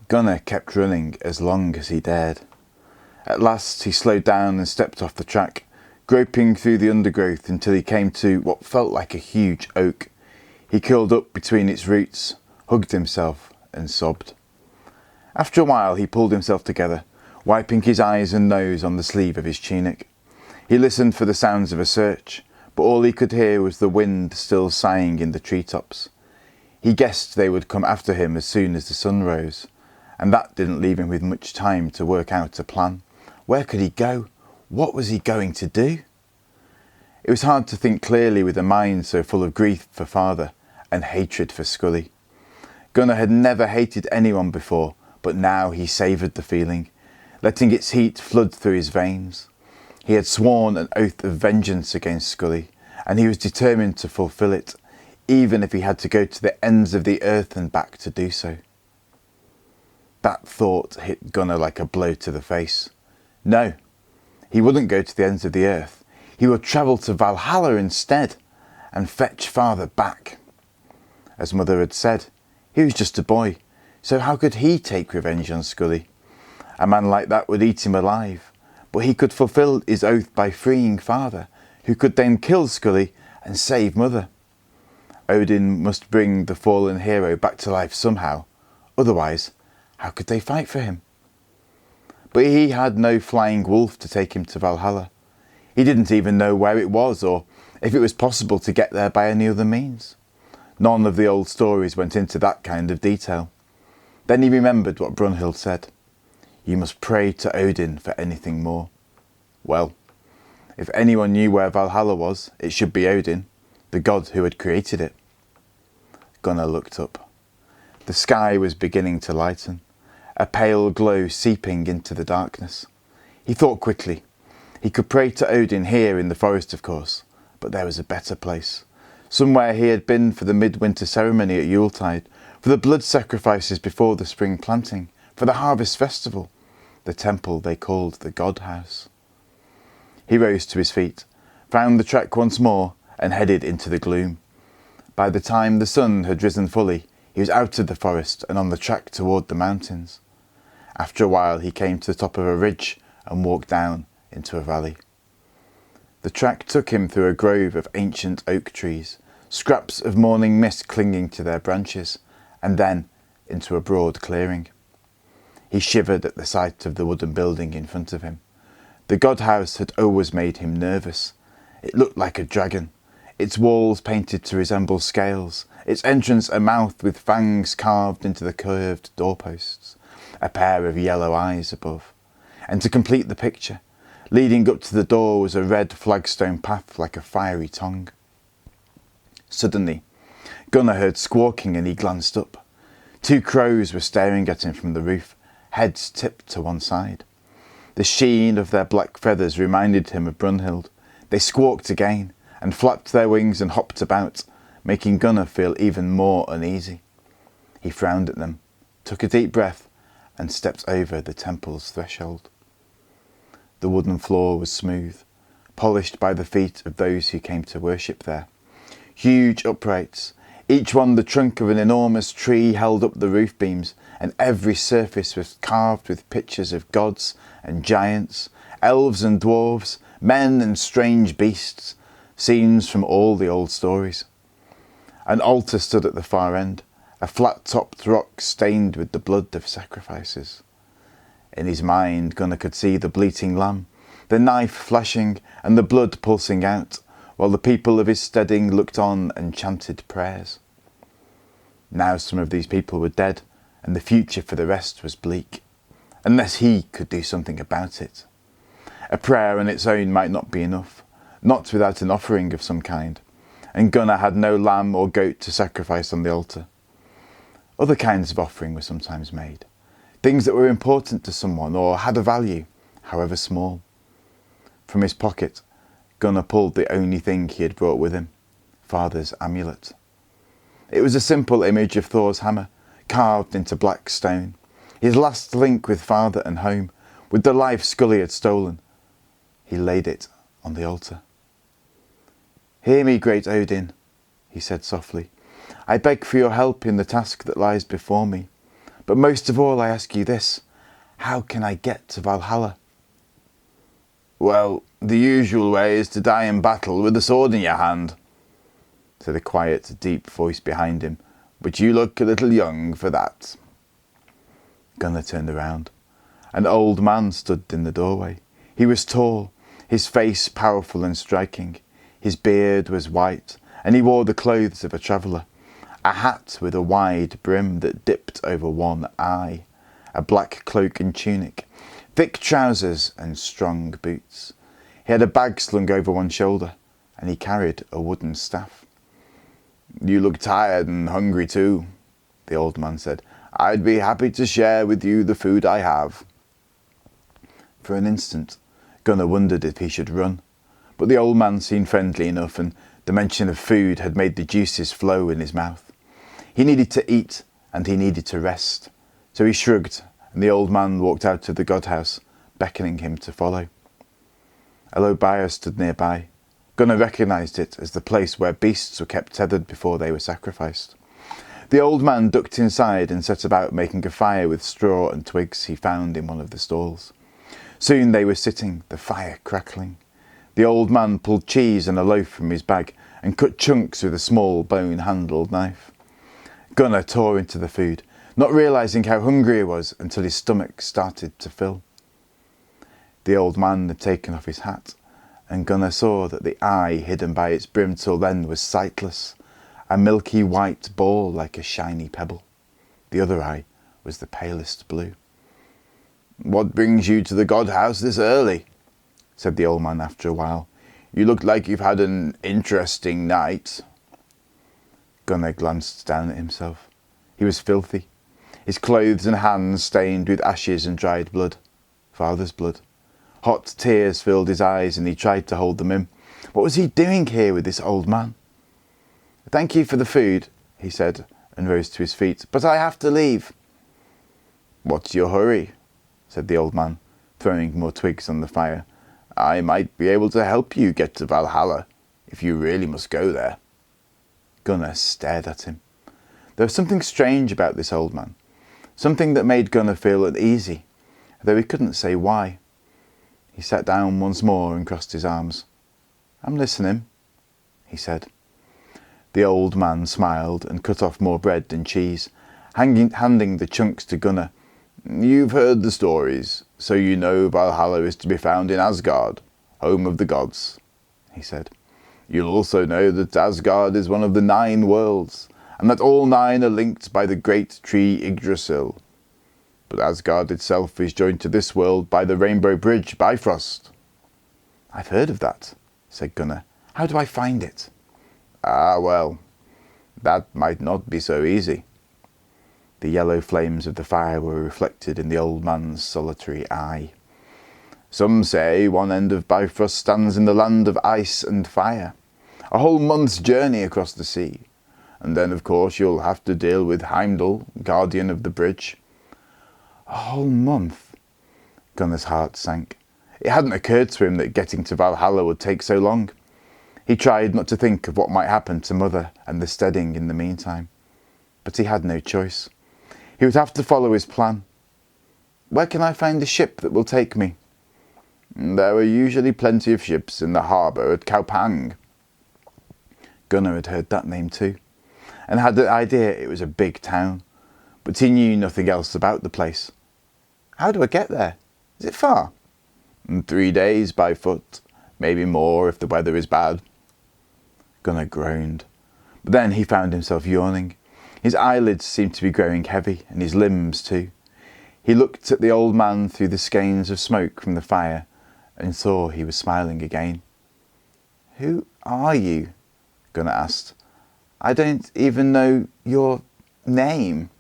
Gunnar kept running as long as he dared. At last he slowed down and stepped off the track, groping through the undergrowth until he came to what felt like a huge oak. He curled up between its roots, hugged himself and sobbed. After a while he pulled himself together, wiping his eyes and nose on the sleeve of his tunic. He listened for the sounds of a search, but all he could hear was the wind still sighing in the treetops. He guessed they would come after him as soon as the sun rose, and that didn't leave him with much time to work out a plan. Where could he go? What was he going to do? It was hard to think clearly with a mind so full of grief for father and hatred for Scully. Gunnar had never hated anyone before, but now he savoured the feeling, letting its heat flood through his veins. He had sworn an oath of vengeance against Scully, and he was determined to fulfil it, even if he had to go to the ends of the earth and back to do so. That thought hit Gunnar like a blow to the face. No, he wouldn't go to the ends of the earth. He would travel to Valhalla instead and fetch father back. As mother had said, he was just a boy, so how could he take revenge on Scully? A man like that would eat him alive, but he could fulfil his oath by freeing father, who could then kill Scully and save mother. Odin must bring the fallen hero back to life somehow, otherwise, how could they fight for him? But he had no flying wolf to take him to Valhalla. He didn't even know where it was or if it was possible to get there by any other means. None of the old stories went into that kind of detail. Then he remembered what Brunhild said. You must pray to Odin for anything more. Well, if anyone knew where Valhalla was, it should be Odin, the god who had created it. Gunnar looked up. The sky was beginning to lighten, a pale glow seeping into the darkness. He thought quickly. He could pray to Odin here in the forest, of course, but there was a better place. Somewhere he had been for the midwinter ceremony at Yuletide, for the blood sacrifices before the spring planting, for the harvest festival, the temple they called the God House. He rose to his feet, found the track once more, and headed into the gloom. By the time the sun had risen fully, he was out of the forest and on the track toward the mountains. After a while he came to the top of a ridge and walked down into a valley. The track took him through a grove of ancient oak trees, scraps of morning mist clinging to their branches, and then into a broad clearing. He shivered at the sight of the wooden building in front of him. The God House had always made him nervous. It looked like a dragon, its walls painted to resemble scales, its entrance a mouth with fangs carved into the curved doorposts, a pair of yellow eyes above. And to complete the picture, leading up to the door was a red flagstone path like a fiery tongue. Suddenly, Gunnar heard squawking and he glanced up. 2 crows were staring at him from the roof, heads tipped to one side. The sheen of their black feathers reminded him of Brunhild. They squawked again and flapped their wings and hopped about, making Gunnar feel even more uneasy. He frowned at them, took a deep breath, and stepped over the temple's threshold. The wooden floor was smooth, polished by the feet of those who came to worship there. Huge uprights, each one the trunk of an enormous tree, held up the roof beams, and every surface was carved with pictures of gods and giants, elves and dwarves, men and strange beasts, scenes from all the old stories. An altar stood at the far end, a flat-topped rock stained with the blood of sacrifices. In his mind, Gunnar could see the bleating lamb, the knife flashing and the blood pulsing out, while the people of his steading looked on and chanted prayers. Now some of these people were dead, and the future for the rest was bleak, unless he could do something about it. A prayer on its own might not be enough, not without an offering of some kind, and Gunnar had no lamb or goat to sacrifice on the altar. Other kinds of offering were sometimes made, things that were important to someone or had a value, however small. From his pocket, Gunnar pulled the only thing he had brought with him, father's amulet. It was a simple image of Thor's hammer, carved into black stone, his last link with father and home, with the life Scully had stolen. He laid it on the altar. "Hear me, great Odin," he said softly. "I beg for your help in the task that lies before me. But most of all I ask you this, how can I get to Valhalla? Well, the usual way is to die in battle with a sword in your hand, said a quiet, deep voice behind him, but you look a little young for that. Gunnar turned around. An old man stood in the doorway. He was tall, his face powerful and striking. His beard was white, and he wore the clothes of a traveller. A hat with a wide brim that dipped over one eye, a black cloak and tunic, thick trousers and strong boots. He had a bag slung over one shoulder, and he carried a wooden staff. You look tired and hungry too, the old man said. I'd be happy to share with you the food I have. For an instant, Gunnar wondered if he should run, but the old man seemed friendly enough, and the mention of food had made the juices flow in his mouth. He needed to eat, and he needed to rest, so he shrugged, and the old man walked out of the godhouse, beckoning him to follow. A low byre stood nearby. Gunnar recognised it as the place where beasts were kept tethered before they were sacrificed. The old man ducked inside and set about making a fire with straw and twigs he found in one of the stalls. Soon they were sitting, the fire crackling. The old man pulled cheese and a loaf from his bag and cut chunks with a small bone-handled knife. Gunnar tore into the food, not realising how hungry he was until his stomach started to fill. The old man had taken off his hat, and Gunnar saw that the eye hidden by its brim till then was sightless, a milky white ball like a shiny pebble. The other eye was the palest blue. What brings you to the godhouse this early? Said the old man after a while. You look like you've had an interesting night. Gunnar glanced down at himself. He was filthy, his clothes and hands stained with ashes and dried blood, father's blood. Hot tears filled his eyes and he tried to hold them in. What was he doing here with this old man? Thank you for the food, he said, and rose to his feet, but I have to leave. What's your hurry? Said the old man, throwing more twigs on the fire. I might be able to help you get to Valhalla, if you really must go there. Gunnar stared at him. There was something strange about this old man, something that made Gunnar feel uneasy, though he couldn't say why. He sat down once more and crossed his arms. I'm listening, he said. The old man smiled and cut off more bread and cheese, handing the chunks to Gunnar. You've heard the stories, so you know Valhalla is to be found in Asgard, home of the gods, he said. You'll also know that Asgard is one of the 9 worlds, and that all 9 are linked by the great tree Yggdrasil. But Asgard itself is joined to this world by the Rainbow Bridge, Bifrost. I've heard of that, said Gunnar. How do I find it? Ah, well, that might not be so easy. The yellow flames of the fire were reflected in the old man's solitary eye. Some say one end of Bifrost stands in the land of ice and fire, a whole month's journey across the sea. And then, of course, you'll have to deal with Heimdall, guardian of the bridge. A whole month? Gunnar's heart sank. It hadn't occurred to him that getting to Valhalla would take so long. He tried not to think of what might happen to Mother and the steading in the meantime. But he had no choice. He would have to follow his plan. Where can I find a ship that will take me? There are usually plenty of ships in the harbour at Kaupang. Gunnar had heard that name too, and had the idea it was a big town, but he knew nothing else about the place. How do I get there? Is it far? 3 days by foot, maybe more if the weather is bad. Gunnar groaned, but then he found himself yawning. His eyelids seemed to be growing heavy, and his limbs too. He looked at the old man through the skeins of smoke from the fire, and saw he was smiling again. Who are you? Gunnar asked. I don't even know your name.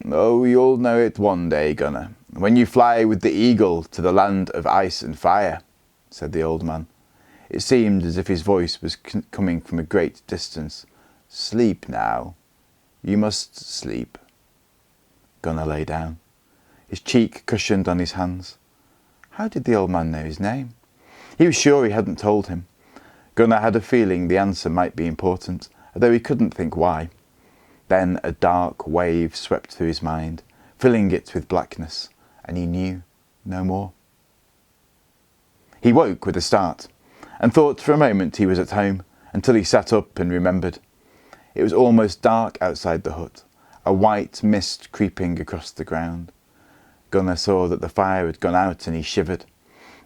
Oh, you'll know it one day, Gunnar, when you fly with the eagle to the land of ice and fire, said the old man. It seemed as if his voice was coming from a great distance. Sleep now. You must sleep. Gunnar lay down, his cheek cushioned on his hands. How did the old man know his name? He was sure he hadn't told him. Gunnar had a feeling the answer might be important, although he couldn't think why. Then a dark wave swept through his mind, filling it with blackness, and he knew no more. He woke with a start, and thought for a moment he was at home, until he sat up and remembered. It was almost dark outside the hut, a white mist creeping across the ground. Gunnar saw that the fire had gone out and he shivered.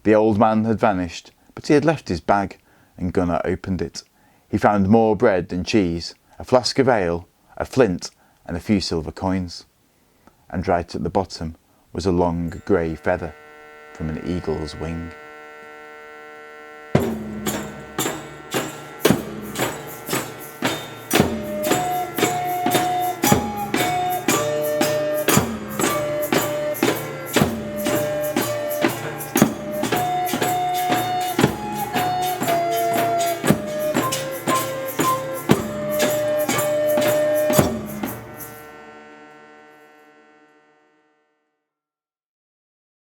The old man had vanished, but he had left his bag, and Gunnar opened it. He found more bread and cheese, a flask of ale, a flint, and a few silver coins. And right at the bottom was a long grey feather from an eagle's wing.